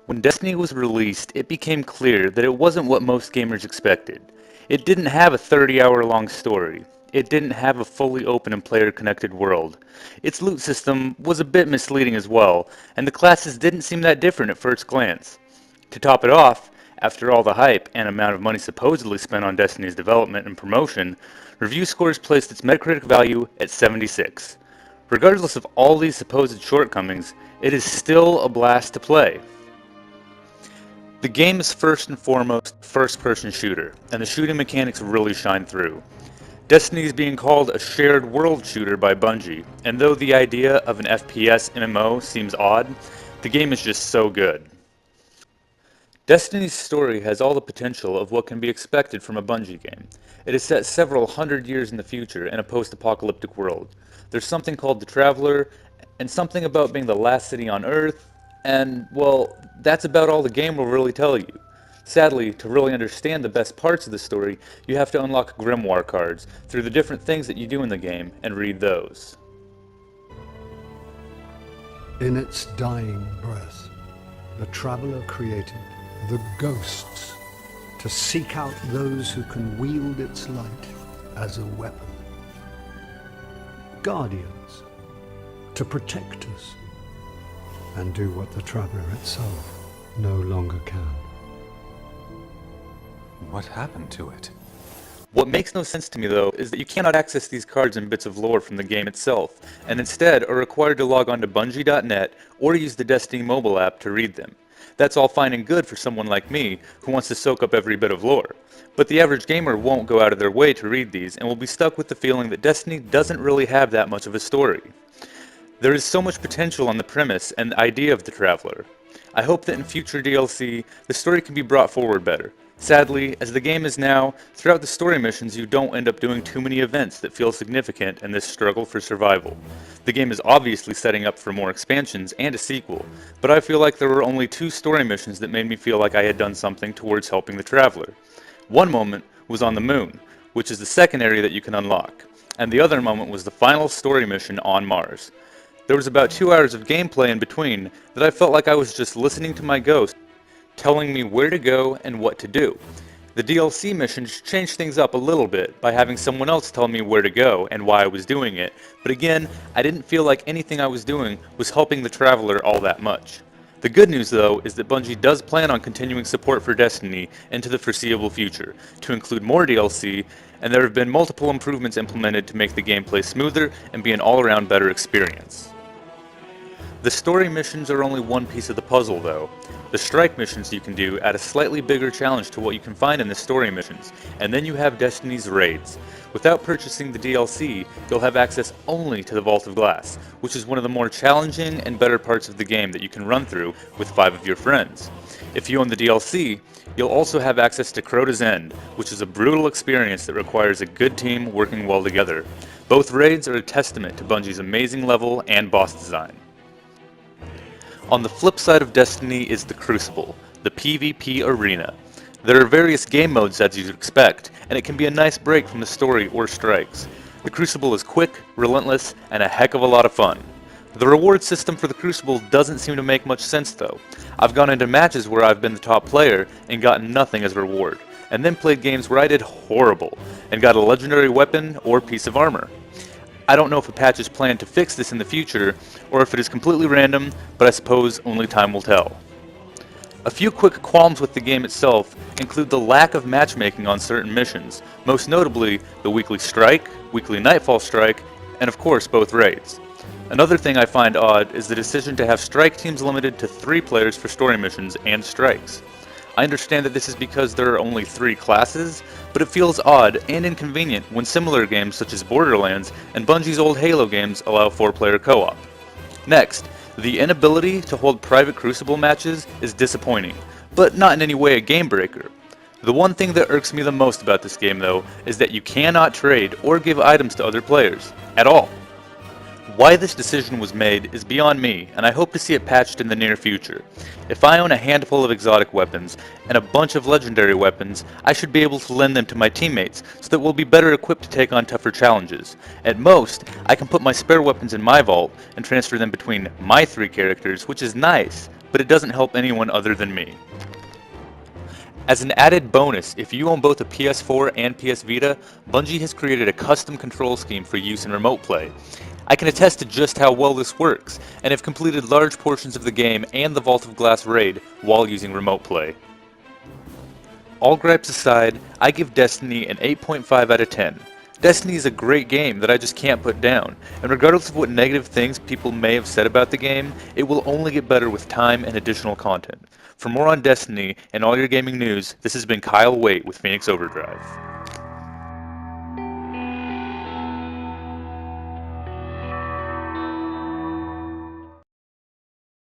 When Destiny was released, it became clear that it wasn't what most gamers expected. It didn't have a 30-hour-long story. It didn't have a fully open and player-connected world. Its loot system was a bit misleading as well, and the classes didn't seem that different at first glance. To top it off, after all the hype and amount of money supposedly spent on Destiny's development and promotion, review scores placed its Metacritic value at 76. Regardless of all these supposed shortcomings, it is still a blast to play. The game is first and foremost a first-person shooter, and the shooting mechanics really shine through. Destiny is being called a shared world shooter by Bungie, and though the idea of an FPS MMO seems odd, the game is just so good. Destiny's story has all the potential of what can be expected from a Bungie game. It is set several hundred years in the future in a post-apocalyptic world. There's something called the Traveler, and something about being the last city on Earth, and, well, that's about all the game will really tell you. Sadly, to really understand the best parts of the story, you have to unlock Grimoire cards through the different things that you do in the game and read those. In its dying breath, the Traveler created the Ghosts to seek out those who can wield its light as a weapon. Guardians to protect us and do what the Traveler itself no longer can. What happened to it? What makes no sense to me though is that you cannot access these cards and bits of lore from the game itself, and instead are required to log on to Bungie.net or use the Destiny mobile app to read them. That's all fine and good for someone like me who wants to soak up every bit of lore, but the average gamer won't go out of their way to read these and will be stuck with the feeling that Destiny doesn't really have that much of a story. There is so much potential on the premise and the idea of the Traveler. I hope that in future DLC, the story can be brought forward better. Sadly, as the game is now, throughout the story missions you don't end up doing too many events that feel significant in this struggle for survival. The game is obviously setting up for more expansions and a sequel, but I feel like there were only 2 story missions that made me feel like I had done something towards helping the Traveler. One moment was on the moon, which is the second area that you can unlock, and the other moment was the final story mission on Mars. There was about 2 hours of gameplay in between that I felt like I was just listening to my ghost telling me where to go and what to do. The DLC missions changed things up a little bit by having someone else tell me where to go and why I was doing it, but again, I didn't feel like anything I was doing was helping the Traveler all that much. The good news though is that Bungie does plan on continuing support for Destiny into the foreseeable future, to include more DLC, and there have been multiple improvements implemented to make the gameplay smoother and be an all-around better experience. The story missions are only one piece of the puzzle though. The strike missions you can do add a slightly bigger challenge to what you can find in the story missions, and then you have Destiny's raids. Without purchasing the DLC, you'll have access only to the Vault of Glass, which is one of the more challenging and better parts of the game that you can run through with 5 of your friends. If you own the DLC, you'll also have access to Crota's End, which is a brutal experience that requires a good team working well together. Both raids are a testament to Bungie's amazing level and boss design. On the flip side of Destiny is the Crucible, the PvP arena. There are various game modes as you'd expect, and it can be a nice break from the story or strikes. The Crucible is quick, relentless, and a heck of a lot of fun. The reward system for the Crucible doesn't seem to make much sense though. I've gone into matches where I've been the top player and gotten nothing as reward, and then played games where I did horrible and got a legendary weapon or piece of armor. I don't know if a patch is planned to fix this in the future, or if it is completely random, but I suppose only time will tell. A few quick qualms with the game itself include the lack of matchmaking on certain missions, most notably the weekly strike, weekly nightfall strike, and of course both raids. Another thing I find odd is the decision to have strike teams limited to 3 players for story missions and strikes. I understand that this is because there are only 3 classes, but it feels odd and inconvenient when similar games such as Borderlands and Bungie's old Halo games allow 4-player co-op. Next, the inability to hold private Crucible matches is disappointing, but not in any way a game breaker. The one thing that irks me the most about this game though is that you cannot trade or give items to other players, at all. Why this decision was made is beyond me, and I hope to see it patched in the near future. If I own a handful of exotic weapons and a bunch of legendary weapons, I should be able to lend them to my teammates so that we'll be better equipped to take on tougher challenges. At most, I can put my spare weapons in my vault and transfer them between my 3 characters, which is nice, but it doesn't help anyone other than me. As an added bonus, if you own both a PS4 and PS Vita, Bungie has created a custom control scheme for use in remote play. I can attest to just how well this works, and have completed large portions of the game and the Vault of Glass raid while using remote play. All gripes aside, I give Destiny an 8.5 out of 10. Destiny is a great game that I just can't put down, and regardless of what negative things people may have said about the game, it will only get better with time and additional content. For more on Destiny and all your gaming news, this has been Kyle Waite with Phoenix Overdrive.